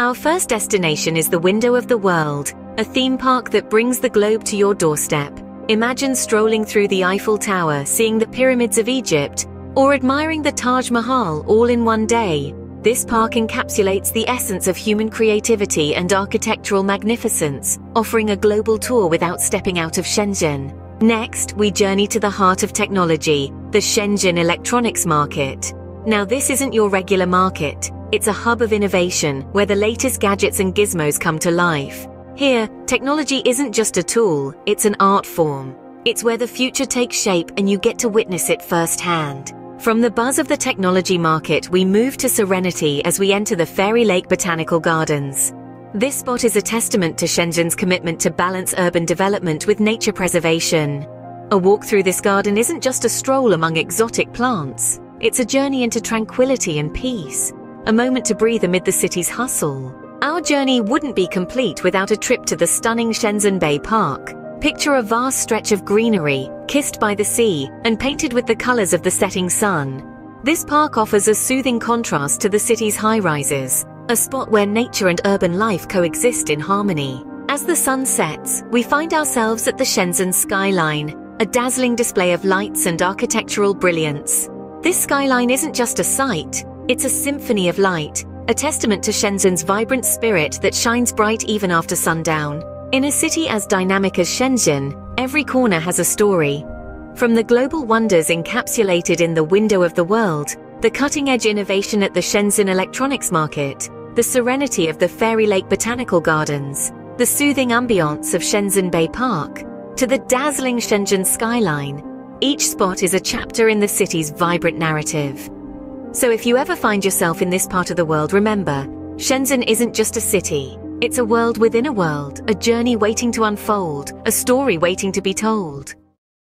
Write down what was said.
Our first destination is the Window of the World, a theme park that brings the globe to your doorstep. Imagine strolling through the Eiffel Tower, seeing the pyramids of Egypt, or admiring the Taj Mahal all in one day. This park encapsulates the essence of human creativity and architectural magnificence, offering a global tour without stepping out of Shenzhen. Next, we journey to the heart of technology, the Shenzhen electronics market. Now this isn't your regular market. It's a hub of innovation where the latest gadgets and gizmos come to life. Here, technology isn't just a tool, it's an art form. It's where the future takes shape and you get to witness it firsthand. From the buzz of the technology market, we move to serenity as we enter the Fairy Lake Botanical Gardens. This spot is a testament to Shenzhen's commitment to balance urban development with nature preservation. A walk through this garden isn't just a stroll among exotic plants. It's a journey into tranquility and peace. A moment to breathe amid the city's hustle. Our journey wouldn't be complete without a trip to the stunning Shenzhen Bay Park. Picture a vast stretch of greenery, kissed by the sea, and painted with the colors of the setting sun. This park offers a soothing contrast to the city's high-rises, a spot where nature and urban life coexist in harmony. As the sun sets, we find ourselves at the Shenzhen Skyline, a dazzling display of lights and architectural brilliance. This skyline isn't just a sight, it's a symphony of light, a testament to Shenzhen's vibrant spirit that shines bright even after sundown. In a city as dynamic as Shenzhen, every corner has a story. From the global wonders encapsulated in the Window of the World, the cutting-edge innovation at the Shenzhen electronics market, the serenity of the Fairy Lake Botanical Gardens, the soothing ambiance of Shenzhen Bay Park, to the dazzling Shenzhen skyline, each spot is a chapter in the city's vibrant narrative. So if you ever find yourself in this part of the world, remember, Shenzhen isn't just a city. It's a world within a world, a journey waiting to unfold, a story waiting to be told.